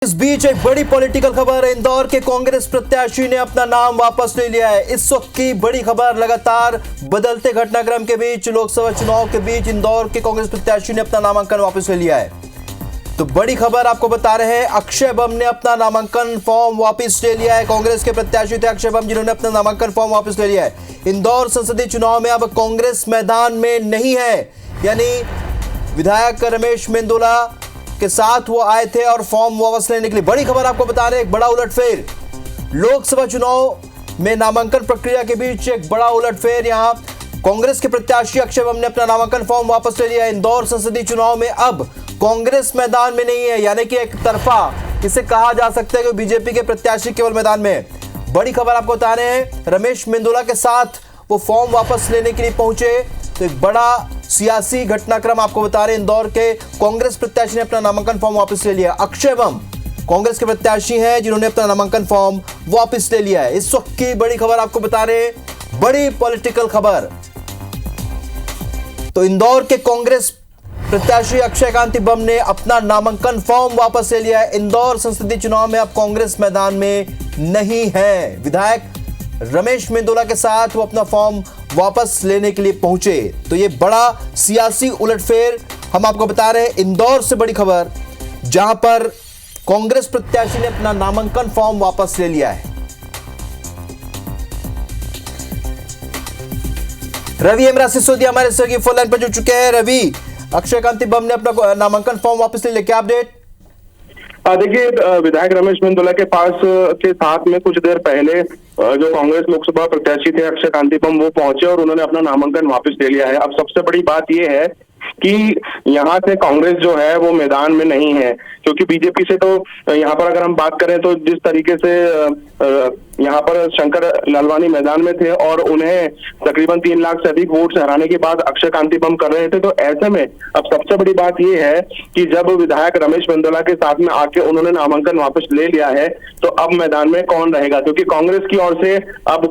इस बीच एक बड़ी पॉलिटिकल खबर है। इंदौर के कांग्रेस प्रत्याशी ने अपना नाम वापस ले लिया है। इस वक्त की बड़ी खबर, लगातार बदलते घटनाक्रम के बीच लोकसभा चुनाव के बीच इंदौर के कांग्रेस प्रत्याशी ने अपना नामांकन वापस ले लिया है। तो बड़ी खबर आपको बता रहे हैं, अक्षय बम ने अपना नामांकन फॉर्म वापस ले लिया है। कांग्रेस के प्रत्याशी थे अक्षय बम, जिन्होंने अपना नामांकन फॉर्म वापस ले लिया है। इंदौर संसदीय चुनाव में अब कांग्रेस मैदान में नहीं है, यानी विधायक रमेश मेंदोला के साथ वो आए थे और फॉर्म वापस लेने के लिए। बड़ी खबर आपको बता रहे हैं, एक बड़ा उलटफेर लोकसभा चुनाव में नामांकन प्रक्रिया के बीच, एक बड़ा उलटफेर। यहां कांग्रेस के प्रत्याशी अक्षय बम ने अपना नामांकन फॉर्म वापस ले लिया। इंदौर संसदीय चुनाव में अब कांग्रेस मैदान में नहीं है, यानी कि एक तरफा इसे कहा जा सकता है कि बीजेपी के प्रत्याशी केवल मैदान में है। बड़ी खबर आपको बता रहे हैं, रमेश मेंदोला के साथ वो फॉर्म वापस लेने के लिए पहुंचे। तो एक बड़ा सियासी घटनाक्रम आपको बता रहे हैं, इंदौर के कांग्रेस प्रत्याशी ने अपना नामांकन फॉर्म वापस ले लिया। अक्षय बम कांग्रेस के प्रत्याशी हैं जिन्होंने अपना नामांकन फॉर्म वापस ले लिया है। इस वक्त की बड़ी खबर आपको बता रहे हैं, बड़ी पॉलिटिकल खबर। तो इंदौर के कांग्रेस प्रत्याशी अक्षय कांति बम ने अपना नामांकन फॉर्म वापस ले लिया है। इंदौर संसदीय चुनाव में अब कांग्रेस मैदान में नहीं है। विधायक रमेश मेंदोला के साथ वो अपना फॉर्म वापस लेने के लिए पहुंचे। तो ये बड़ा सियासी उलटफेर हम आपको बता रहे हैं, इंदौर से बड़ी खबर, जहां पर कांग्रेस प्रत्याशी ने अपना नामांकन फॉर्म वापस ले लिया है। रवि हेमराज सिसोदिया हमारे सहयोगी फोन लाइन पर जुड़ चुके हैं। रवि, अक्षय कांति बम ने अपना नामांकन फॉर्म वापस ले लिया, क्या अपडेट? देखिए, विधायक रमेश मेंदोला के पास के साथ में कुछ देर पहले जो कांग्रेस लोकसभा प्रत्याशी थे अक्षय कांति बम, वो पहुंचे और उन्होंने अपना नामांकन वापस ले लिया है। अब सबसे बड़ी बात यह है कि यहाँ से कांग्रेस जो है वो मैदान में नहीं है, क्योंकि बीजेपी से तो यहाँ पर अगर हम बात करें तो जिस तरीके से यहाँ पर शंकर लालवानी मैदान में थे और उन्हें तकरीबन 3 लाख से अधिक वोट से हराने के बाद अक्षय कांति बम कर रहे थे। तो ऐसे में अब सबसे बड़ी बात यह है कि जब विधायक रमेश मेंदोला के साथ में आके उन्होंने नामांकन वापस ले लिया है, तो अब मैदान में कौन रहेगा? क्योंकि कांग्रेस की ओर से अब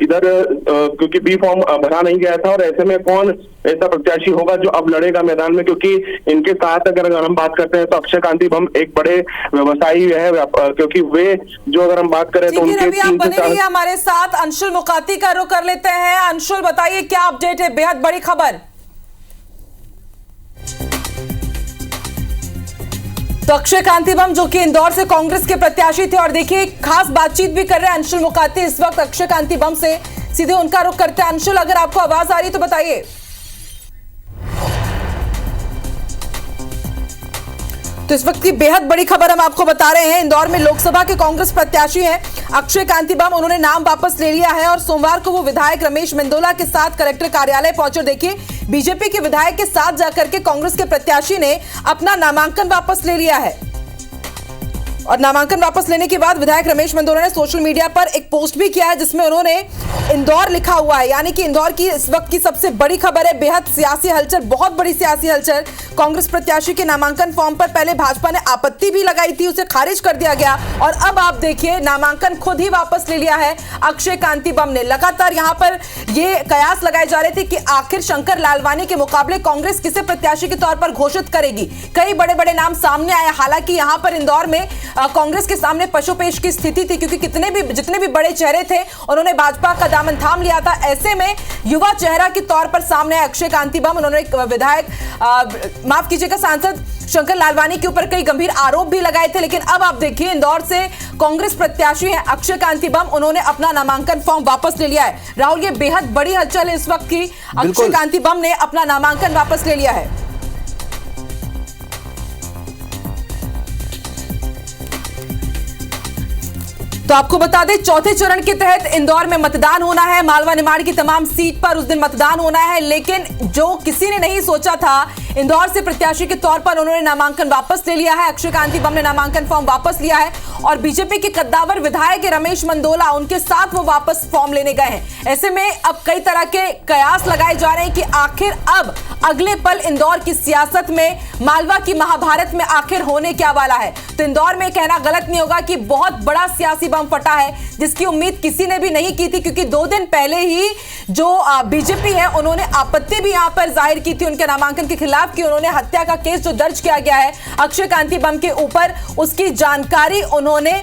इधर क्योंकि बी फॉर्म भरा नहीं गया था, और ऐसे में कौन ऐसा प्रत्याशी होगा जो अब लड़ेगा मैदान में? क्योंकि इनके साथ अगर हम बात करते हैं तो अक्षय कांति बम एक बड़े व्यवसायी है, क्योंकि वे जो अगर हम बात करें तो उनके आप बने रहिए हमारे साथ। अंशुल मुकाती का रुख कर लेते हैं। अंशुल, बताइए क्या अपडेट है? बेहद बड़ी खबर। तो अक्षय कांति बम जो कि इंदौर से कांग्रेस के प्रत्याशी थे, और देखिए खास बातचीत भी कर रहे हैं अंशुल मुकाती इस वक्त अक्षय कांति बम से। सीधे उनका रुख करते हैं। अंशुल, अगर आपको आवाज आ रही तो बताइए। तो इस वक्त की बेहद बड़ी खबर हम आपको बता रहे हैं, इंदौर में लोकसभा के कांग्रेस प्रत्याशी हैं अक्षय कांति बम, उन्होंने नाम वापस ले लिया है और सोमवार को वो विधायक रमेश मेंदोला के साथ कलेक्टर कार्यालय पहुंचे। देखिए, बीजेपी के विधायक के साथ जाकर के कांग्रेस के प्रत्याशी ने अपना नामांकन वापस ले लिया है। और नामांकन वापस लेने के बाद विधायक रमेश मेंदोला ने सोशल मीडिया पर एक पोस्ट भी किया है, जिसमें उन्होंने इंदौर लिखा हुआ है। यानी कि इंदौर की इस वक्त की सबसे बड़ी खबर है, बेहद सियासी हलचल, बहुत बड़ी सियासी हलचल। कांग्रेस प्रत्याशी के नामांकन फॉर्म पर पहले भाजपा ने आपत्ति भी लगाई थी, उसे खारिज कर दिया गया, और अब आप देखिए नामांकन खुद ही वापस ले लिया है अक्षय कांति बम ने। लगातार यहां पर ये कयास लगाए जा रहे थे कि आखिर शंकर लालवानी के मुकाबले कांग्रेस किसे प्रत्याशी के तौर पर घोषित करेगी। कई बड़े बड़े नाम सामने आए। हालांकि यहां पर इंदौर में कांग्रेस के सामने पशुपेश की स्थिति थी, क्योंकि जितने भी बड़े चेहरे थे उन्होंने भाजपा का दामन थाम लिया था। ऐसे में युवा चेहरा के तौर पर सामने आए अक्षय कांति बम। उन्होंने विधायक माफ कीजिएगा सांसद शंकर लालवानी के ऊपर कई गंभीर आरोप भी लगाए थे। लेकिन अब आप देखिए, इंदौर से कांग्रेस प्रत्याशी हैं अक्षय कांति बम, उन्होंने अपना नामांकन फॉर्म वापस ले लिया है। राहुल, ये बेहद बड़ी हलचल है इस वक्त की। अक्षय कांति बम ने अपना नामांकन वापस ले लिया है। तो आपको बता दें, चौथे चरण के तहत इंदौर में मतदान होना है। मालवा निमाड़ की तमाम सीट पर उस दिन मतदान होना है, लेकिन जो किसी ने नहीं सोचा था, इंदौर से प्रत्याशी के तौर पर उन्होंने नामांकन वापस ले लिया है। अक्षय कांति बम ने नामांकन फॉर्म वापस लिया है, और बीजेपी के कद्दावर विधायक रमेश मेंदोला, उनके साथ वो वापस फॉर्म लेने गए हैं। ऐसे में अब कई तरह के कयास लगाए जा रहे हैं कि आखिर अब अगले पल इंदौर की सियासत में, मालवा की महाभारत में आखिर होने क्या वाला है। तो इंदौर में कहना गलत नहीं होगा कि बहुत बड़ा सियासी बम फटा है, जिसकी उम्मीद किसी ने भी नहीं की थी, क्योंकि 2 दिन पहले ही जो बीजेपी है उन्होंने आपत्ति भी यहां पर जाहिर की थी उनके नामांकन के खिलाफ। खिलाफ कि उन्होंने हत्या का केस जो दर्ज किया गया है अक्षय कांति बम के ऊपर, उसकी जानकारी उन्होंने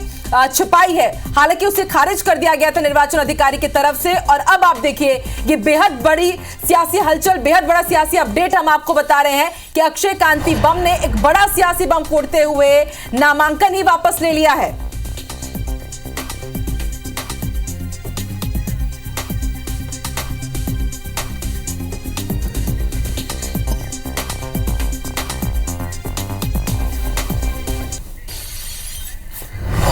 छिपाई है। हालांकि उसे खारिज कर दिया गया था निर्वाचन अधिकारी की तरफ से। और अब आप देखिए ये बेहद बड़ी सियासी हलचल, बेहद बड़ा सियासी अपडेट हम आपको बता रहे हैं कि अक्षय कांति बम ने एक बड़ा सियासी बम फोड़ते हुए नामांकन ही वापस ले लिया है।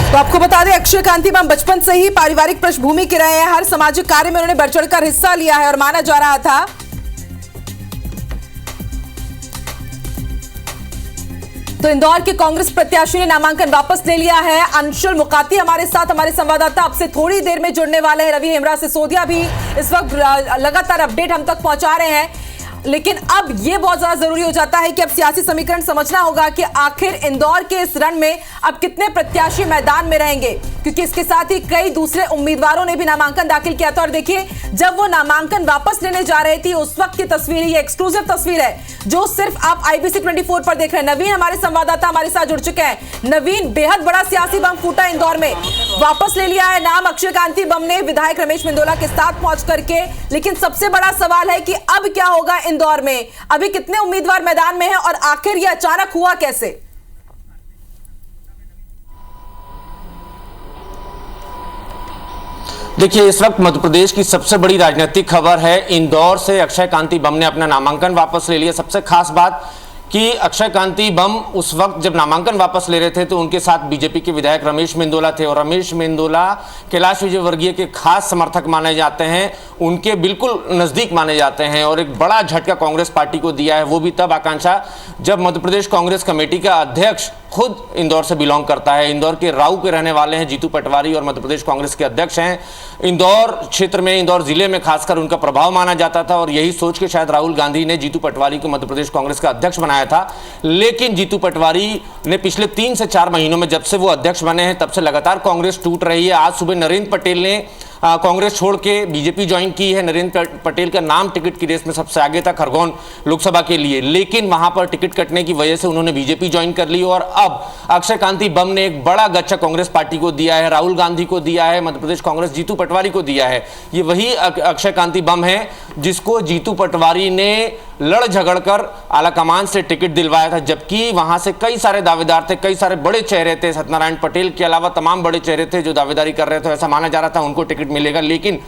तो आपको बता दें अक्षय कांति बम बचपन से ही पारिवारिक पृष्ठभूमि के रहे हैं। हर सामाजिक कार्य में उन्होंने बढ़ चढ़कर हिस्सा लिया है और माना जा रहा था तो इंदौर के कांग्रेस प्रत्याशी ने नामांकन वापस ले लिया है। अंशुल मुकाती हमारे साथ, हमारे संवाददाता अब से थोड़ी देर में जुड़ने वाले हैं। रवि हेमरा सिसोदिया भी इस वक्त लगातार अपडेट हम तक पहुंचा रहे हैं। लेकिन अब यह बहुत ज्यादा जरूरी हो जाता है कि अब सियासी समीकरण समझना होगा कि आखिर इंदौर के इस रण में अब कितने प्रत्याशी मैदान में रहेंगे, क्योंकि इसके साथ ही कई दूसरे उम्मीदवारों ने भी नामांकन दाखिल किया था। और देखिए जब वो नामांकन वापस लेने जा रहे थे उस वक्त की तस्वीर, ये एक्सक्लूसिव तस्वीर है जो सिर्फ आप IBC 24 पर देख रहे हैं। नवीन हमारे संवाददाता हमारे साथ जुड़ चुके हैं। नवीन, बेहद बड़ा सियासी बम फूटा इंदौर में, वापस ले लिया है नाम अक्षय कांति बम ने विधायक रमेश मेंदोला के साथ पहुंच करके। लेकिन सबसे बड़ा सवाल है कि अब क्या होगा इंदौर में, अभी कितने उम्मीदवार मैदान में हैं और आखिर यह अचानक हुआ कैसे? देखिए, इस वक्त मध्य प्रदेश की सबसे बड़ी राजनीतिक खबर है, इंदौर से अक्षय कांति बम ने अपना नामांकन वापस ले लिया। सबसे खास बात कि अक्षय कांति बम उस वक्त जब नामांकन वापस ले रहे थे तो उनके साथ बीजेपी के विधायक रमेश मेंदोला थे और रमेश मेंदोला कैलाश विजयवर्गीय के खास समर्थक माने जाते हैं, उनके बिल्कुल नजदीक माने जाते हैं। और एक बड़ा झटका कांग्रेस पार्टी को दिया है, वो भी तब आकांक्षा जब मध्य प्रदेश कांग्रेस कमेटी का अध्यक्ष खुद इंदौर से बिलोंग करता है। इंदौर के राऊ के रहने वाले हैं जीतू पटवारी और मध्य प्रदेश कांग्रेस के अध्यक्ष हैं। इंदौर क्षेत्र में, इंदौर जिले में खासकर उनका प्रभाव माना जाता था और यही सोच के शायद राहुल गांधी ने जीतू पटवारी को मध्य प्रदेश कांग्रेस का अध्यक्ष बनाया था। लेकिन जीतू पटवारी ने पिछले 3 से 4 महीनों में जब से वो अध्यक्ष बने हैं तब से लगातार कांग्रेस टूट रही है। आज सुबह नरेंद्र पटेल ने कांग्रेस छोड़ के बीजेपी ज्वाइन की है। नरेंद्र पटेल का नाम टिकट की रेस में सबसे आगे था खरगोन लोकसभा के लिए, लेकिन वहां पर टिकट कटने की वजह से उन्होंने बीजेपी ज्वाइन कर ली। और अब अक्षय कांति बम ने एक बड़ा गच्चा कांग्रेस पार्टी को दिया है, राहुल गांधी को दिया है, मध्य प्रदेश कांग्रेस जीतू पटवारी को दिया है। ये वही अक्षय कांति बम है जिसको जीतू पटवारी ने लड़ झगड़ कर आलाकमान से टिकट दिलवाया था, जबकि वहां से कई सारे दावेदार थे, कई सारे बड़े चेहरे थे। सत्यनारायण पटेल के अलावा तमाम बड़े चेहरे थे जो दावेदारी कर रहे थे। ऐसा माना जा रहा था उनको टिकट मिलेगा, लेकिन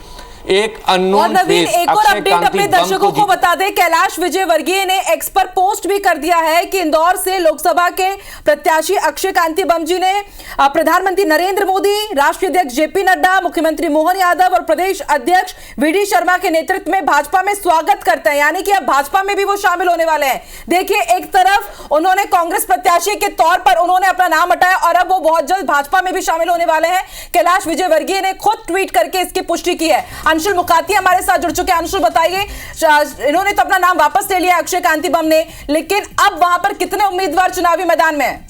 एक अननोन फेस एक और अपडेट अपने दर्शकों को बता दें, कैलाश विजयवर्गीय ने एक्स पर पोस्ट भी कर दिया है कि इंदौर से लोकसभा के प्रत्याशी अक्षय कांति बम जी ने प्रधानमंत्री नरेंद्र मोदी, राष्ट्रीय अध्यक्ष जेपी नड्डा, मुख्यमंत्री मोहन यादव और प्रदेश अध्यक्ष VD शर्मा के नेतृत्व में भाजपा में स्वागत करते हैं। यानी कि अब भाजपा में भी वो शामिल होने वाले हैं। देखिए, एक तरफ उन्होंने कांग्रेस प्रत्याशी के तौर पर उन्होंने अपना नाम हटाया और अब वो बहुत जल्द भाजपा में भी शामिल होने वाले हैं। कैलाश विजयवर्गीय ने खुद ट्वीट करके इसकी पुष्टि की है। अंशुल मुकाती हमारे साथ जुड़ चुके हैं। अंशुल, बताइए, इन्होंने तो अपना नाम वापस ले लिया अक्षय कांति बम ने, लेकिन अब वहां पर कितने उम्मीदवार चुनावी मैदान में हैं?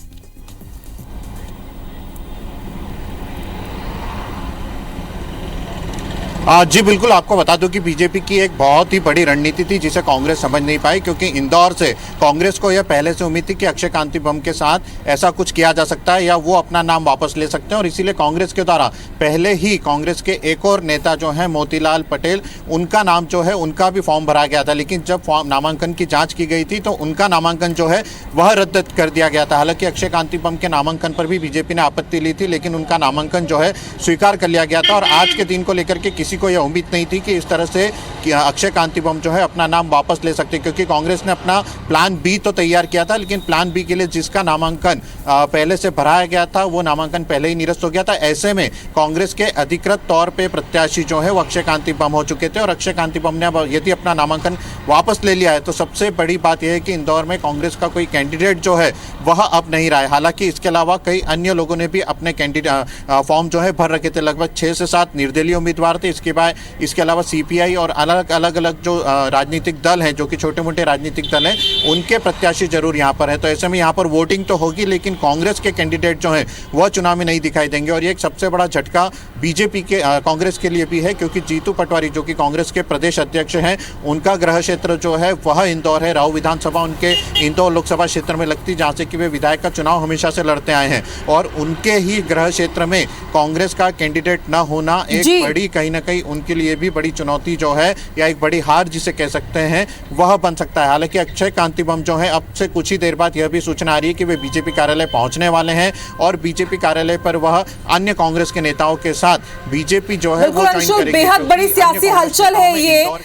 जी बिल्कुल, आपको बता दूं कि बीजेपी की एक बहुत ही बड़ी रणनीति थी जिसे कांग्रेस समझ नहीं पाई, क्योंकि इंदौर से कांग्रेस को यह पहले से उम्मीद थी कि अक्षय कांति बम के साथ ऐसा कुछ किया जा सकता है या वो अपना नाम वापस ले सकते हैं। और इसीलिए कांग्रेस के द्वारा पहले ही कांग्रेस के एक और नेता जो हैं मोतीलाल पटेल, उनका नाम जो है उनका भी फॉर्म भरा गया था। लेकिन जब नामांकन की जाँच की गई थी तो उनका नामांकन जो है वह रद्द कर दिया गया था। हालांकि अक्षय कांति बम के नामांकन पर भी बीजेपी ने आपत्ति ली थी, लेकिन उनका नामांकन जो है स्वीकार कर लिया गया था। और आज के दिन को लेकर के किसी को यह उम्मीद नहीं थी कि इस तरह से अक्षय कांति बम जो है अपना नाम वापस ले सकते, क्योंकि कांग्रेस ने अपना प्लान बी तो तैयार किया था, लेकिन प्लान बी के लिए जिसका नामांकन पहले से भराया गया था वो नामांकन पहले ही निरस्त हो गया था। ऐसे में कांग्रेस के अधिकृत तौर पे प्रत्याशी जो है वो अक्षय कांति बम हो चुके थे और अक्षय कांति बम ने यदि अपना नामांकन वापस ले लिया है तो सबसे बड़ी बात यह है कि इंदौर में कांग्रेस का कोई कैंडिडेट जो है वह अब नहीं रहा है। हालांकि इसके अलावा कई अन्य लोगों ने भी अपने कैंडिडेट फॉर्म जो है भर रखे थे। लगभग 6 से 7 निर्दलीय उम्मीदवार थे। इसके इसके अलावा सीपीआई और अलग अलग जो राजनीतिक दल हैं, जो कि छोटे मोटे राजनीतिक दल हैं, उनके प्रत्याशी जरूर यहाँ पर है। तो ऐसे में यहाँ पर वोटिंग तो होगी, लेकिन कांग्रेस के कैंडिडेट जो हैं वह चुनाव में नहीं दिखाई देंगे। और ये एक सबसे बड़ा झटका बीजेपी के कांग्रेस के लिए भी है, क्योंकि जीतू पटवारी जो कि कांग्रेस के प्रदेश अध्यक्ष हैं, उनका गृह क्षेत्र जो है वह इंदौर है। राऊ विधानसभा उनके इंदौर लोकसभा क्षेत्र में लगती, जहाँ से कि वे विधायक का चुनाव हमेशा से लड़ते आए हैं। और उनके ही गृह क्षेत्र में कांग्रेस का कैंडिडेट न होना एक बड़ी, कहीं ना कहीं उनके लिए भी बड़ी चुनौती जो है, या एक बड़ी हार जिसे कह सकते हैं, वह बन सकता है। हालांकि अक्षय कांति बम जो है, अब से कुछ ही देर बाद यह भी सूचना आ रही है कि वे बीजेपी कार्यालय पहुंचने वाले हैं और बीजेपी कार्यालय पर वह अन्य कांग्रेस के नेताओं के साथ बीजेपी जो है वो ज्वाइन करेगी। बेहद बड़ी सियासी हलचल है ये।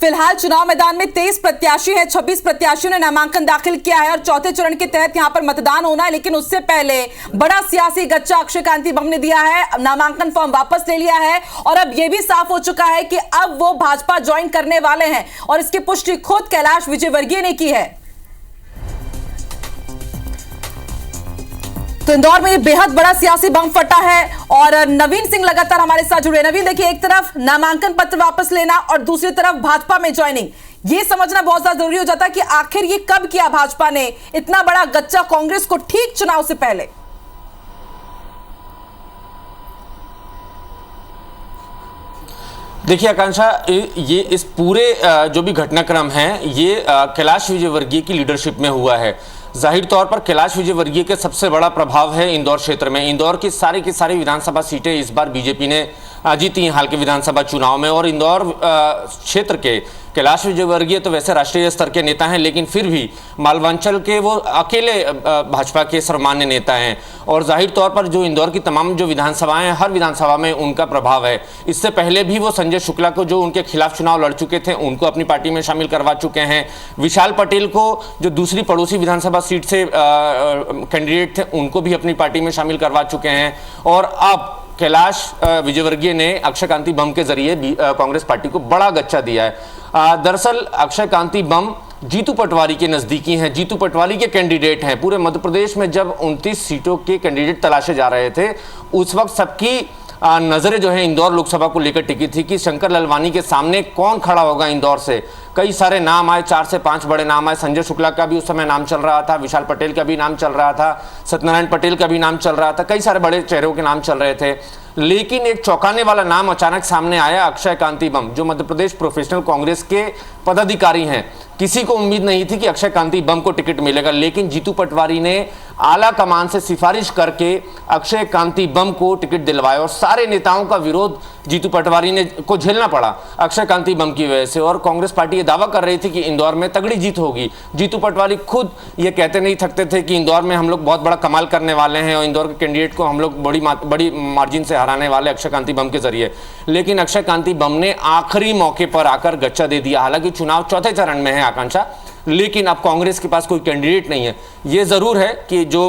फिलहाल चुनाव मैदान में 23 प्रत्याशी हैं, 26 प्रत्याशियों ने नामांकन दाखिल किया है और चौथे चरण के तहत यहां पर मतदान होना है। लेकिन उससे पहले बड़ा सियासी गच्चा अक्षय कांति बम ने दिया है, नामांकन फॉर्म वापस ले लिया है और अब यह भी साफ हो चुका है कि अब वो भाजपा ज्वाइन करने वाले हैं और इसकी पुष्टि खुद कैलाश विजयवर्गीय ने की है। तो इंदौर में बेहद बड़ा सियासी बम फटा है और नवीन सिंह लगातार हमारे साथ जुड़े। नवीन, देखिए, एक तरफ नामांकन पत्र वापस लेना और दूसरी तरफ भाजपा में ज्वाइनिंग, ये समझना बहुत ज्यादा जरूरी हो जाता है कि आखिर ये कब किया भाजपा ने इतना बड़ा गच्चा कांग्रेस को ठीक चुनाव से पहले। देखिए आकांक्षा, ये इस पूरे जो भी घटनाक्रम है ये कैलाश विजयवर्गीय की लीडरशिप में हुआ है। जाहिर तौर पर कैलाश विजयवर्गीय के सबसे बड़ा प्रभाव है इंदौर क्षेत्र में। इंदौर की सारी विधानसभा सीटें इस बार बीजेपी ने जीती हाल के विधानसभा चुनाव में। और इंदौर क्षेत्र के कैलाश विजयवर्गीय तो वैसे राष्ट्रीय स्तर के नेता हैं, लेकिन फिर भी मालवांचल के वो अकेले भाजपा के सर्वमान्य नेता हैं। और जाहिर तौर पर जो इंदौर की तमाम जो विधानसभाएं हैं, हर विधानसभा में उनका प्रभाव है। इससे पहले भी वो संजय शुक्ला को, जो उनके खिलाफ चुनाव लड़ चुके थे, उनको अपनी पार्टी में शामिल करवा चुके हैं। विशाल पटेल को, जो दूसरी पड़ोसी विधानसभा सीट से कैंडिडेट थे, उनको भी अपनी पार्टी में शामिल करवा चुके हैं। और अब कैलाश विजयवर्गीय ने अक्षय कांति बम के जरिए कांग्रेस पार्टी को बड़ा गच्चा दिया है। दरअसल अक्षय कांति बम जीतू पटवारी के नजदीकी हैं, जीतू पटवारी के कैंडिडेट हैं। पूरे मध्य प्रदेश में जब 29 सीटों के कैंडिडेट तलाशे जा रहे थे, उस वक्त सबकी नजरें जो है इंदौर लोकसभा को लेकर टिकी थी कि शंकर ललवानी के सामने कौन खड़ा होगा इंदौर से। कई सारे नाम आए, 4 से 5 बड़े नाम आए। संजय शुक्ला का भी उस समय नाम चल रहा था, विशाल पटेल का भी नाम चल रहा था, सत्यनारायण पटेल का भी नाम चल रहा था, कई सारे बड़े चेहरों के नाम चल रहे थे। लेकिन एक चौंकाने वाला नाम अचानक सामने आया, अक्षय कांति बम, जो मध्य प्रदेश प्रोफेशनल कांग्रेस के पदाधिकारी हैं। किसी को उम्मीद नहीं थी कि अक्षय कांति बम को टिकट मिलेगा, लेकिन जीतू पटवारी ने आला कमान से सिफारिश करके अक्षय कांति बम को टिकट दिलवाया और सारे नेताओं का विरोध जीतू पटवारी ने को झेलना पड़ा अक्षय कांति बम की वजह से। और कांग्रेस पार्टी ये दावा कर रही थी कि इंदौर में तगड़ी जीत होगी। जीतू पटवारी खुद ये कहते नहीं थकते थे कि इंदौर में हम लोग बहुत बड़ा कमाल करने वाले हैं और इंदौर के कैंडिडेट को हम लोग बड़ी मार्जिन से हराने वाले अक्षय कांति बम के जरिए। लेकिन अक्षय कांति बम ने आखिरी मौके पर आकर गच्चा दे दिया। हालांकि चुनाव चौथे चरण में है आकांक्षा, लेकिन अब कांग्रेस के पास कोई कैंडिडेट नहीं है। ये जरूर है कि जो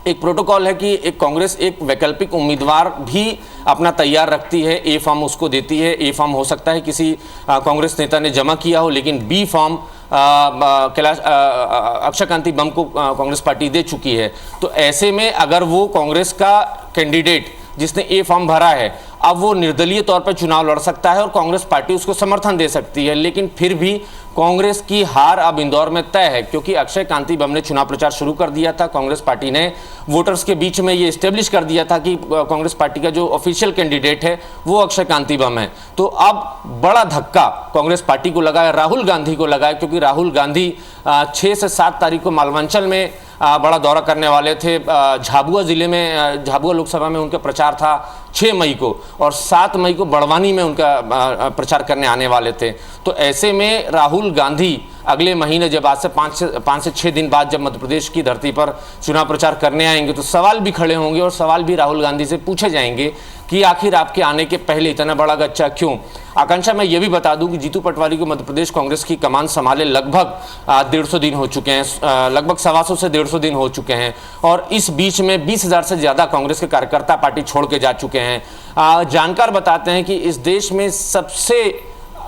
एक प्रोटोकॉल है कि एक कांग्रेस एक वैकल्पिक उम्मीदवार भी अपना तैयार रखती है, ए फॉर्म उसको देती है। ए फॉर्म हो सकता है किसी कांग्रेस नेता ने जमा किया हो, लेकिन बी फॉर्म कैलाश अक्षय कांति बम को कांग्रेस पार्टी दे चुकी है। तो ऐसे में अगर वो कांग्रेस का कैंडिडेट जिसने ए फॉर्म भरा है, अब वो निर्दलीय तौर पर चुनाव लड़ सकता है और कांग्रेस पार्टी उसको समर्थन दे सकती है। लेकिन फिर भी कांग्रेस की हार अब इंदौर में तय है, क्योंकि अक्षय कांति बम ने चुनाव प्रचार शुरू कर दिया था। कांग्रेस पार्टी ने वोटर्स के बीच में ये एस्टेब्लिश कर दिया था कि कांग्रेस पार्टी का जो ऑफिशियल कैंडिडेट है वो अक्षय कांति बम है। तो अब बड़ा धक्का कांग्रेस पार्टी को लगा है, राहुल गांधी को लगा है, क्योंकि राहुल गांधी 6 से 7 तारीख को मालवांचल में बड़ा दौरा करने वाले थे। झाबुआ जिले में, झाबुआ लोकसभा में उनका प्रचार था 6 मई को, और 7 मई को बड़वानी में उनका प्रचार करने आने वाले थे। तो ऐसे में राहुल गांधी अगले महीने जब आज से 5 से 6 दिन बाद जब मध्य प्रदेश की धरती पर चुनाव प्रचार करने आएंगे, तो सवाल भी खड़े होंगे और सवाल भी राहुल गांधी से पूछे जाएंगे कि आखिर आपके आने के पहले इतना बड़ा गच्चा क्यों। आकांक्षा, मैं ये भी बता दूं कि जीतू पटवारी को मध्य प्रदेश कांग्रेस की कमान संभाले लगभग 150 दिन हो चुके हैं, लगभग 125 से 150 दिन हो चुके हैं। और इस बीच में 20,000 से ज़्यादा कांग्रेस के कार्यकर्ता पार्टी छोड़ के जा चुके हैं। जानकार बताते हैं कि इस देश में सबसे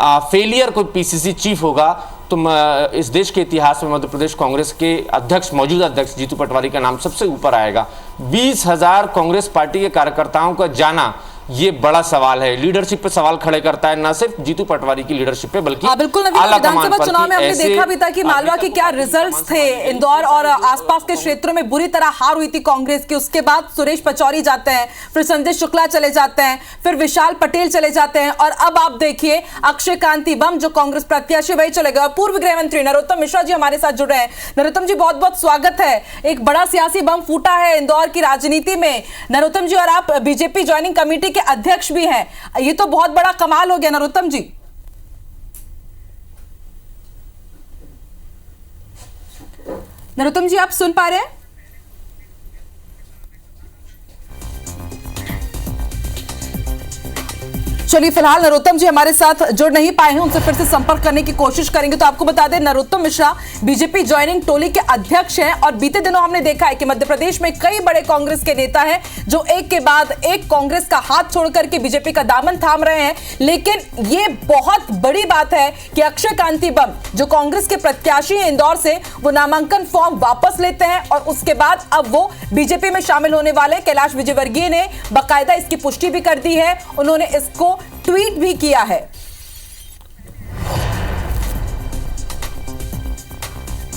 फेलियर कोई पीसीसी चीफ होगा तो इस देश के इतिहास में मध्य प्रदेश कांग्रेस के अध्यक्ष, मौजूदा अध्यक्ष जीतू पटवारी का नाम सबसे ऊपर आएगा। 20,000 कांग्रेस पार्टी के कार्यकर्ताओं का जाना ये बड़ा सवाल है। लीडरशिप पे सवाल खड़े करता है, ना सिर्फ जीतू पटवारी की लीडरशिप पे बल्कि बिल्कुल नवीन, विधानसभा चुनाव में हमने देखा भी था कि मालवा के क्या रिजल्ट्स थे। इंदौर और आसपास के क्षेत्रों में बुरी तरह हार हुई थी कांग्रेस की। उसके बाद सुरेश पचौरी जाते हैं, फिर संजय शुक्ला चले जाते हैं, फिर विशाल पटेल चले जाते हैं, और अब आप देखिए अक्षय कांति बम जो कांग्रेस प्रत्याशी वही चले गए। पूर्व गृह मंत्री नरोत्तम मिश्रा जी हमारे साथ जुड़ रहे हैं। नरोत्तम जी बहुत बहुत स्वागत है। एक बड़ा सियासी बम फूटा है इंदौर की राजनीति में नरोत्तम जी, और आप बीजेपी ज्वाइनिंग कमेटी के अध्यक्ष भी हैं। ये तो बहुत बड़ा कमाल हो गया नरोत्तम जी। नरोत्तम जी आप सुन पा रहे हैं? चलिए फिलहाल नरोत्तम जी हमारे साथ जुड़ नहीं पाए हैं, उनसे फिर से संपर्क करने की कोशिश करेंगे। तो आपको बता दें नरोत्तम मिश्रा बीजेपी ज्वाइनिंग टोली के अध्यक्ष हैं, और बीते दिनों हमने देखा है कि मध्य प्रदेश में कई बड़े कांग्रेस के नेता हैं जो एक के बाद एक कांग्रेस का हाथ छोड़कर के बीजेपी का दामन थाम रहे हैं। लेकिन ये बहुत बड़ी बात है कि अक्षय कांति बम जो कांग्रेस के प्रत्याशी हैं इंदौर से, वो नामांकन फॉर्म वापस लेते हैं, और उसके बाद अब वो बीजेपी में शामिल होने वाले कैलाश विजयवर्गीय ने बाकायदा इसकी पुष्टि भी कर दी है। उन्होंने इसको ट्वीट भी किया है।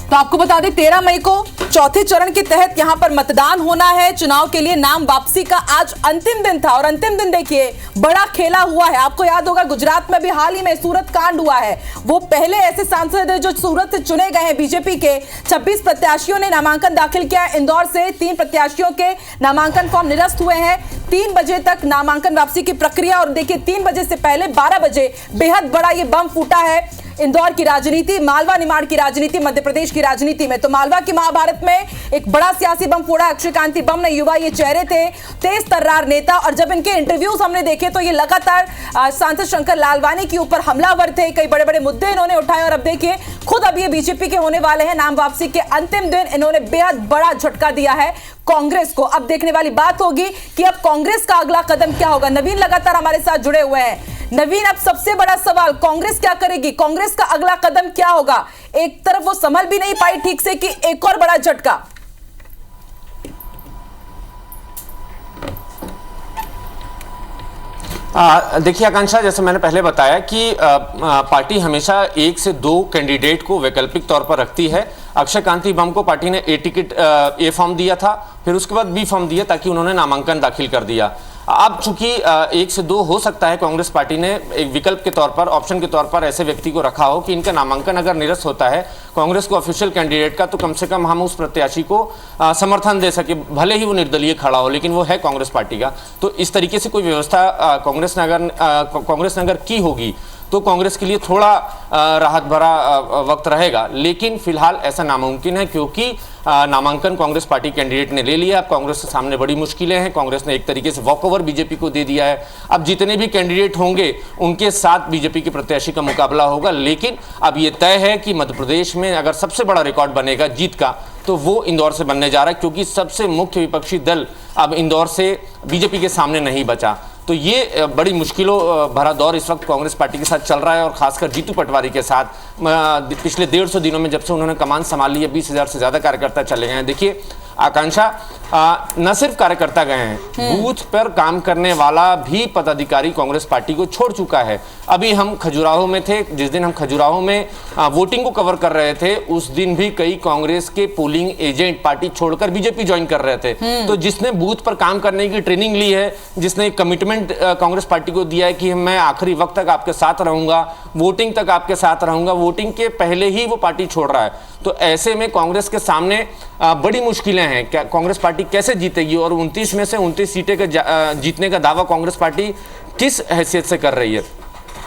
तो आपको बता दें 13 मई को चौथे चरण के तहत यहां पर मतदान होना है। चुनाव के लिए नाम वापसी का आज अंतिम दिन था, और अंतिम दिन देखिए बड़ा खेला हुआ है। आपको याद होगा गुजरात में भी हाल ही में सूरत कांड हुआ है। वो पहले ऐसे सांसद है जो सूरत से चुने गए हैं। बीजेपी के 26 प्रत्याशियों ने नामांकन दाखिल किया। इंदौर से 3 प्रत्याशियों के नामांकन फॉर्म निरस्त हुए हैं। 3 बजे तक नामांकन वापसी की प्रक्रिया, और देखिए 3 बजे से पहले 12 बजे बेहद बड़ा ये बम फूटा है इंदौर की राजनीति, मालवा निमाड़ की राजनीति, मध्य प्रदेश की राजनीति में। तो मालवा की महाभारत में एक बड़ा सियासी बम फोड़ा अक्षय कांति बम ने। युवा ये चेहरे थे, तेज तर्रार नेता, और जब इनके इंटरव्यूज हमने देखे तो ये लगातार सांसद शंकर लालवानी के ऊपर हमलावर थे। कई बड़े बड़े मुद्दे इन्होंने उठाए, और अब देखिए खुद अब ये बीजेपी के होने वाले हैं। नाम वापसी के अंतिम दिन इन्होंने बेहद बड़ा झटका दिया है कांग्रेस को। अब देखने वाली बात होगी कि अब कांग्रेस का अगला कदम क्या होगा। नवीन लगातार हमारे साथ जुड़े हुए हैं। नवीन, अब सबसे बड़ा सवाल कांग्रेस क्या करेगी, कांग्रेस का अगला कदम क्या होगा? एक तरफ वो संभल भी नहीं पाई ठीक से कि एक और बड़ा झटका। देखिए आकांक्षा, जैसे मैंने पहले बताया कि पार्टी हमेशा 1 से 2 कैंडिडेट को वैकल्पिक तौर पर रखती है। अक्षय कांति बम को पार्टी ने ए फॉर्म दिया था, फिर उसके बाद बी फॉर्म दिया ताकि उन्होंने नामांकन दाखिल कर दिया। अब चूंकि 1 से 2 हो सकता है कांग्रेस पार्टी ने एक विकल्प के तौर पर, ऑप्शन के तौर पर ऐसे व्यक्ति को रखा हो कि इनका नामांकन अगर निरस्त होता है कांग्रेस को ऑफिशियल कैंडिडेट का, तो कम से कम हम उस प्रत्याशी को समर्थन दे सके, भले ही वो निर्दलीय खड़ा हो, लेकिन वो है कांग्रेस पार्टी का। तो इस तरीके से कोई व्यवस्था कांग्रेस ने अगर की होगी तो कांग्रेस के लिए थोड़ा राहत भरा वक्त रहेगा। लेकिन फिलहाल ऐसा नामुमकिन है, क्योंकि नामांकन कांग्रेस पार्टी कैंडिडेट ने ले लिया। अब कांग्रेस के सामने बड़ी मुश्किलें हैं। कांग्रेस ने एक तरीके से वॉकओवर बीजेपी को दे दिया है। अब जितने भी कैंडिडेट होंगे उनके साथ बीजेपी के प्रत्याशी का मुकाबला होगा। लेकिन अब ये तय है कि मध्य प्रदेश में अगर सबसे बड़ा रिकॉर्ड बनेगा जीत का, तो वो इंदौर से बनने जा रहा है, क्योंकि सबसे मुख्य विपक्षी दल अब इंदौर से बीजेपी के सामने नहीं बचा। तो ये बड़ी मुश्किलों भरा दौर इस वक्त कांग्रेस पार्टी के साथ चल रहा है, और खासकर जीतू पटवारी के साथ पिछले 150 दिनों में जब से उन्होंने कमान संभाल ली है 20,000 से ज्यादा कार्यकर्ता चले गए हैं। देखिए आकांक्षा, न सिर्फ कार्यकर्ता गए हैं, बूथ पर काम करने वाला भी पदाधिकारी कांग्रेस पार्टी को छोड़ चुका है। अभी हम खजुराहो में थे, जिस दिन हम खजुराहो में वोटिंग को कवर कर रहे थे, उस दिन भी कई कांग्रेस के पोलिंग एजेंट पार्टी छोड़कर बीजेपी ज्वाइन कर रहे थे। तो जिसने बूथ पर काम करने की ट्रेनिंग ली है, जिसने कमिटमेंट कांग्रेस पार्टी को दिया है कि मैं आखिरी वक्त तक आपके साथ रहूंगा, वोटिंग तक आपके साथ रहूंगा, वोटिंग के पहले ही वो पार्टी छोड़ रहा है। तो ऐसे में कांग्रेस के सामने बड़ी मुश्किलें हैं। क्या कांग्रेस पार्टी कैसे जीतेगी, और 29 में से 29 सीटें का जीतने का दावा कांग्रेस पार्टी किस हैसियत से कर रही है?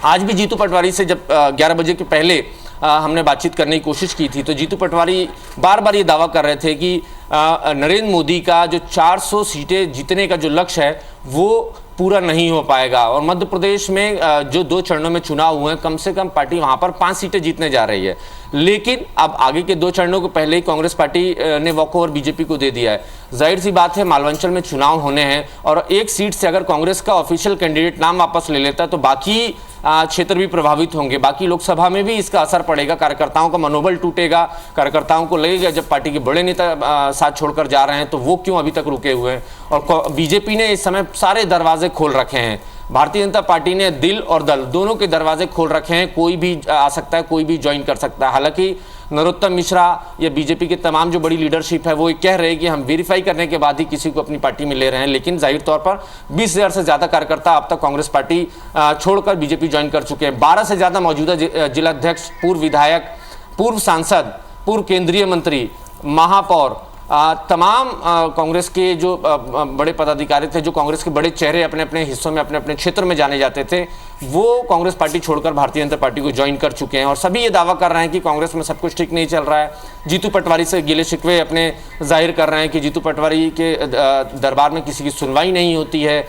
आज भी जीतू पटवारी से जब 11 बजे के पहले हमने बातचीत करने की कोशिश की थी, तो जीतू पटवारी बार बार ये दावा कर रहे थे कि नरेंद्र मोदी का जो 400 सीटें जीतने का जो लक्ष्य है वो पूरा नहीं हो पाएगा। और मध्य प्रदेश में जो 2 चरणों में चुनाव हुए हैं, कम से कम पार्टी वहां पर 5 सीटें जीतने जा रही है। लेकिन अब आगे के 2 चरणों को पहले ही कांग्रेस पार्टी ने वॉकओवर बीजेपी को दे दिया है। जाहिर सी बात है, मालवांचल में चुनाव होने हैं, और एक सीट से अगर कांग्रेस का ऑफिशियल कैंडिडेट नाम वापस ले लेता है तो बाकी क्षेत्र भी प्रभावित होंगे, बाकी लोकसभा में भी इसका असर पड़ेगा। कार्यकर्ताओं का मनोबल टूटेगा, कार्यकर्ताओं को लगेगा जब पार्टी के बड़े नेता साथ छोड़कर जा रहे हैं तो वो क्यों अभी तक रुके हुए हैं। और बीजेपी ने इस समय सारे दरवाजे खोल रखे हैं। भारतीय जनता पार्टी ने दिल और दल दोनों के दरवाजे खोल रखे हैं, कोई भी आ सकता है, कोई भी ज्वाइन कर सकता है। हालांकि नरोत्तम मिश्रा या बीजेपी के तमाम जो बड़ी लीडरशिप है वो ये कह रहे हैं कि हम वेरीफाई करने के बाद ही किसी को अपनी पार्टी में ले रहे हैं, लेकिन जाहिर तौर पर 20,000 से ज्यादा कार्यकर्ता अब तक कांग्रेस पार्टी छोड़कर बीजेपी ज्वाइन कर चुके हैं। 12 से ज्यादा मौजूदा जिलाध्यक्ष, पूर्व विधायक, पूर्व सांसद, पूर्व केंद्रीय मंत्री, महापौर, तमाम कांग्रेस के जो बड़े पदाधिकारी थे, जो कांग्रेस के बड़े चेहरे अपने अपने हिस्सों में, अपने अपने क्षेत्र में जाने जाते थे, वो कांग्रेस पार्टी छोड़कर भारतीय जनता पार्टी को ज्वाइन कर चुके हैं। और सभी ये दावा कर रहे हैं कि कांग्रेस में सब कुछ ठीक नहीं चल रहा है। जीतू पटवारी से गिले शिकवे अपने जाहिर कर रहे हैं कि जीतू पटवारी के दरबार में किसी की सुनवाई नहीं होती है।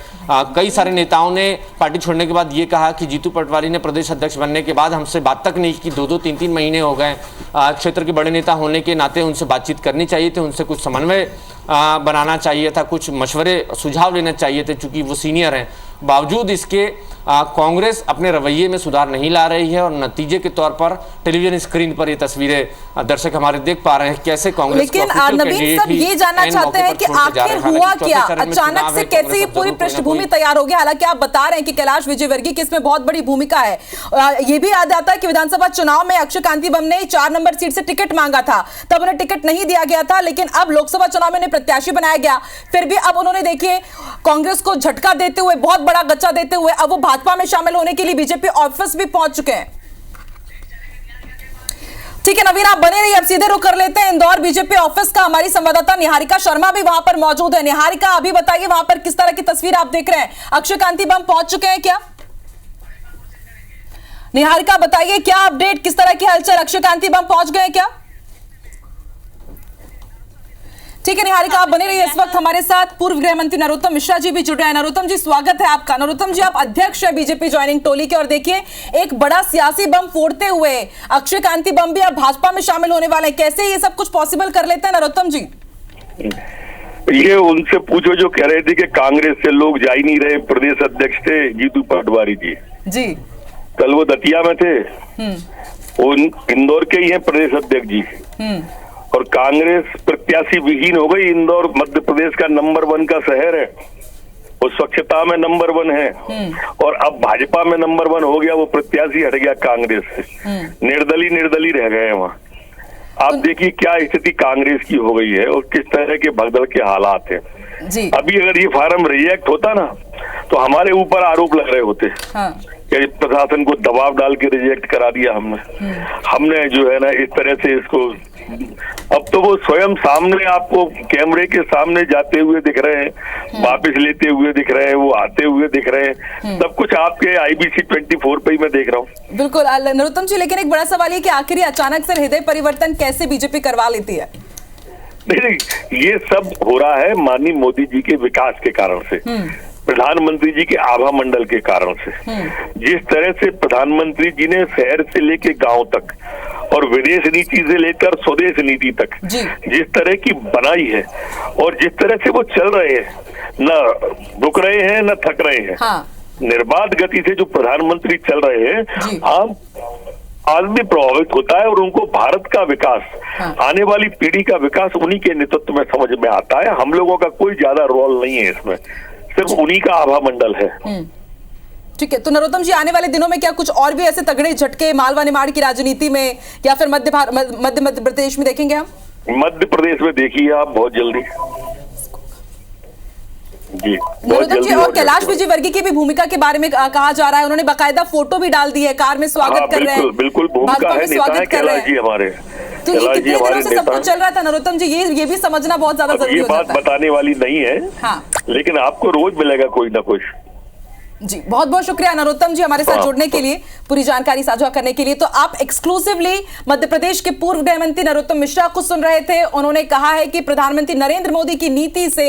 कई सारे नेताओं ने पार्टी छोड़ने के बाद ये कहा कि जीतू पटवारी ने प्रदेश अध्यक्ष बनने के बाद हमसे बात तक नहीं की, 2-2, 3-3 महीने हो गए। क्षेत्र के बड़े नेता होने के नाते उनसे बातचीत करनी चाहिए थी, उनसे कुछ समन्वय बनाना चाहिए था, कुछ मशवरे सुझाव लेना चाहिए थे, चूंकि वो सीनियर हैं। बावजूद इसके कांग्रेस अपने रवैये में सुधार नहीं ला रही है और नतीजे के तौर पर टेलीविजन स्क्रीन पर ये तस्वीरें दर्शक हमारे देख पा रहे हैं कैसे कांग्रेस। लेकिन नवीन साहब ये जानना चाहते हैं कि आखिर हुआ क्या, अचानक से कैसे ये पूरी पृष्ठभूमि तैयार हो गया। हालांकि आप बता रहे हैं कि कैलाश विजयवर्गीय की इसमें बहुत बड़ी भूमिका है। ये भी याद आता है कि विधानसभा चुनाव में अक्षय कांति बम ने 4 नंबर सीट से टिकट मांगा था, तब उन्हें टिकट नहीं दिया गया था, लेकिन अब लोकसभा चुनाव में उन्हें प्रत्याशी बनाया गया। फिर भी अब उन्होंने देखिए कांग्रेस को झटका देते हुए, बहुत बड़ा गच्चा देते हुए अब वो भाजपा में शामिल होने के लिए बीजेपी ऑफिस भी पहुंच चुके हैं। ठीक है नवीन, आप बने रहिए, अब सीधे रुख कर लेते हैं इंदौर बीजेपी ऑफिस का। हमारी संवाददाता निहारिका शर्मा भी वहां पर मौजूद है। निहारिका, अभी बताइए वहां पर किस तरह की तस्वीर आप देख रहे हैं? अक्षय कांति बम पहुंच चुके हैं क्या? निहारिका बताइए क्या अपडेट, किस तरह की हलचल, अक्षय कांति बम पहुंच गए क्या? ठीक है निहारिका, आप बने रहिए। इस वक्त हमारे साथ पूर्व गृह मंत्री नरोत्तम मिश्रा जी भी जुड़ रहे हैं। नरोत्तम जी, स्वागत है आपका। नरोत्तम जी, आप अध्यक्ष है बीजेपी ज्वाइनिंग टोली के, और देखिए एक बड़ा सियासी बम फोड़ते हुए अक्षय कांति बम भी अब भाजपा में शामिल होने वाले हैं। कैसे ये सब कुछ पॉसिबल कर लेते हैं नरोत्तम जी? ये उनसे पूछो जो कह रहे थे कि कांग्रेस से लोग जा ही नहीं रहे। प्रदेश अध्यक्ष थे जीतू पटवारी जी, कल वो दतिया में थे, वो इंदौर के ही हैं प्रदेश अध्यक्ष जी। और कांग्रेस प्रत्याशी विहीन हो गई। इंदौर मध्य प्रदेश का नंबर 1 का शहर है, वो स्वच्छता में नंबर 1 है, और अब भाजपा में नंबर 1 हो गया। वो प्रत्याशी हट गया कांग्रेस से, निर्दलीय रह गए हैं वहाँ। आप देखिए क्या स्थिति कांग्रेस की हो गई है और किस तरह के भगदड़ के हालात हैं जी। अभी अगर ये फार्म रिजेक्ट होता ना तो हमारे ऊपर आरोप लग रहे होते कि प्रशासन को दबाव डाल के रिजेक्ट करा दिया हमने जो है ना इस तरह से इसको। अब तो वो स्वयं सामने आपको कैमरे के सामने जाते हुए दिख रहे हैं, वापस लेते हुए दिख रहे हैं, वो आते हुए दिख रहे हैं, सब कुछ आपके IBC 24 पे ही मैं देख रहा हूँ। बिल्कुल नरोत्तम जी, लेकिन एक बड़ा सवाल ये कि आखिर अचानक से हृदय परिवर्तन कैसे बीजेपी करवा लेती है? नहीं, ये सब हो रहा है माननीय मोदी जी के विकास के कारण से, प्रधानमंत्री जी के आभा मंडल के कारण से। जिस तरह से प्रधानमंत्री जी ने शहर से लेकर गांव तक और विदेश नीति से लेकर स्वदेश नीति तक जिस तरह की बनाई है और जिस तरह से वो चल रहे हैं, न रुक रहे हैं न थक रहे हैं, निर्बाध गति से जो प्रधानमंत्री चल रहे हैं, आम आदमी प्रभावित होता है और उनको भारत का विकास, आने वाली पीढ़ी का विकास उन्हीं के नेतृत्व में समझ में आता है। हम लोगों का कोई ज्यादा रोल नहीं है इसमें, सिर्फ उन्हीं का आभा मंडल है। ठीक है, तो नरोत्तम जी आने वाले दिनों में क्या कुछ और भी ऐसे तगड़े झटके मालवा निमाड़ की राजनीति में या फिर मध्य प्रदेश में देखेंगे हम? मध्य प्रदेश में देखिए आप बहुत जल्दी जी, नरोत्तम जी। और कैलाश विजयवर्गीय की भी भूमिका के बारे में कहा जा रहा है, उन्होंने बाकायदा फोटो भी डाल दी है, कार में स्वागत कर रहे हैं, बिल्कुल भूमिका है, स्वागत कर रहे हैं हमारे। तो ये कितने दिनों से सब कुछ चल रहा था नरोत्तम जी, ये भी समझना बहुत ज्यादा जरूरी हो जाता है। ये बात बताने वाली नहीं है, लेकिन आपको रोज मिलेगा कोई ना कुछ। जी, बहुत बहुत शुक्रिया नरोत्तम जी हमारे साथ जुड़ने के लिए, पूरी जानकारी साझा करने के लिए। तो आप एक्सक्लूसिवली मध्य प्रदेश के पूर्व गृह मंत्री नरोत्तम मिश्रा को सुन रहे थे। उन्होंने कहा है कि प्रधानमंत्री नरेंद्र मोदी की नीति से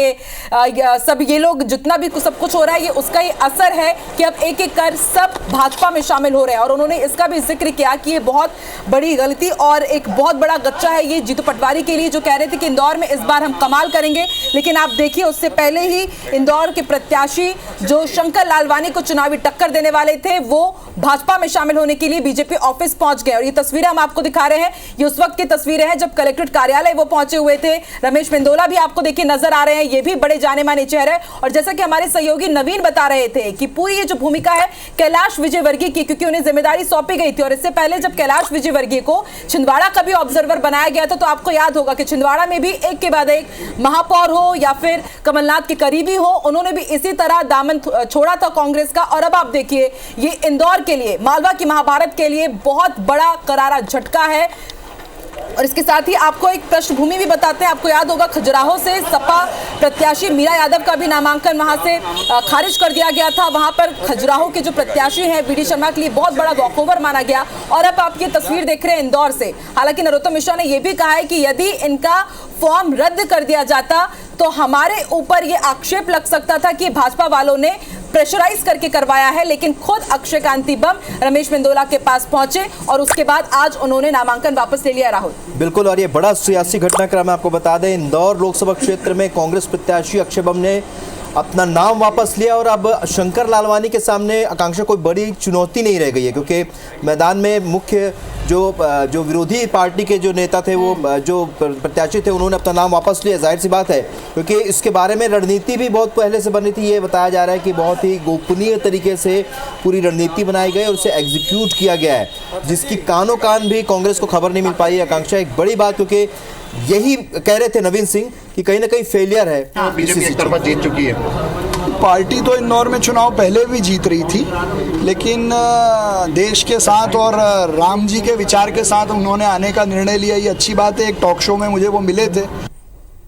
सब ये लोग जितना भी सब कुछ हो रहा है, ये उसका ही असर है कि अब एक एक कर सब भाजपा में शामिल हो रहे हैं। और उन्होंने इसका भी जिक्र किया कि ये बहुत बड़ी गलती और एक बहुत बड़ा गच्चा है ये जीतू पटवारी के लिए, जो कह रहे थे कि इंदौर में इस बार हम कमाल करेंगे। लेकिन आप देखिए उससे पहले ही इंदौर के प्रत्याशी जो शंकर लाल लालवानी को चुनावी टक्कर देने वाले थे, वो भाजपा में शामिल होने के लिए बीजेपी ऑफिस पहुंच गए। और ये तस्वीरें हम आपको दिखा रहे हैं, ये उस वक्त की तस्वीरें हैं जब कलेक्ट्रेट कार्यालय वो पहुंचे हुए थे। रमेश मेंदोला भी आपको देखिए नजर आ रहे हैं, ये भी बड़े जाने माने चेहरे। और जैसा कि हमारे सहयोगी नवीन बता रहे थे कि पूरी ये जो भूमिका है कैलाश विजयवर्गीय की, क्योंकि उन्हें जिम्मेदारी सौंपी गई थी। और इससे पहले जब कैलाश विजयवर्गीय को छिंदवाड़ा का भी ऑब्जर्वर बनाया गया था, तो आपको याद होगा कि छिंदवाड़ा में भी एक के बाद एक महापौर हो या फिर कमलनाथ के करीबी हो, उन्होंने भी इसी तरह दामन छोड़ा था कांग्रेस का। और अब आप देखिए ये इंदौर के लिए, मालवा की महाभारत के लिए बहुत बड़ा करारा झटका है। और इसके साथ ही आपको एक पृष्ठभूमि भी बताते हैं। आपको याद होगा खजुराहो से सपा प्रत्याशी मीरा यादव का भी नामांकन वहां से खारिज कर दिया गया था। वहां पर खजुराहो के जो प्रत्याशी हैं वीडी शर्मा के लिए बहुत बड़ा वॉकओवर माना गया। और अब आप ये तस्वीर देख रहे हैं इंदौर से। हालांकि नरोत्तम मिश्रा ने यह भी कहा है कि यदि इनका फॉर्म रद्द कर दिया जाता तो हमारे ऊपर ये आक्षेप लग सकता था कि भाजपा वालों ने प्रेशराइज करके करवाया है। लेकिन खुद अक्षय कांति बम रमेश मेंदोला के पास पहुंचे और उसके बाद आज उन्होंने नामांकन वापस ले लिया। राहुल बिल्कुल, और ये बड़ा सियासी घटनाक्रम आपको बता दें, इंदौर लोकसभा क्षेत्र में कांग्रेस प्रत्याशी अक्षय बम ने अपना नाम वापस लिया और अब शंकर लालवानी के सामने आकांक्षा कोई बड़ी चुनौती नहीं रह गई है, क्योंकि मैदान में मुख्य जो विरोधी पार्टी के जो नेता थे, वो जो प्रत्याशी थे, उन्होंने अपना नाम वापस लिया। जाहिर सी बात है, क्योंकि इसके बारे में रणनीति भी बहुत पहले से बनी थी। ये बताया जा रहा है कि बहुत ही गोपनीय तरीके से पूरी रणनीति बनाई गई और उसे एग्जीक्यूट किया गया है, जिसकी कानों कान भी कांग्रेस को खबर नहीं मिल पाई। आकांक्षा एक बड़ी बात, क्योंकि यही कह रहे थे नवीन सिंह कि कहीं ना कहीं फेलियर है। बीजेपी एक तरफा जीत चुकी है। पार्टी तो इंदौर में चुनाव पहले भी जीत रही थी, लेकिन देश के साथ और राम जी के विचार के साथ उन्होंने आने का निर्णय लिया, ये अच्छी बात है। एक टॉक शो में मुझे वो मिले थे।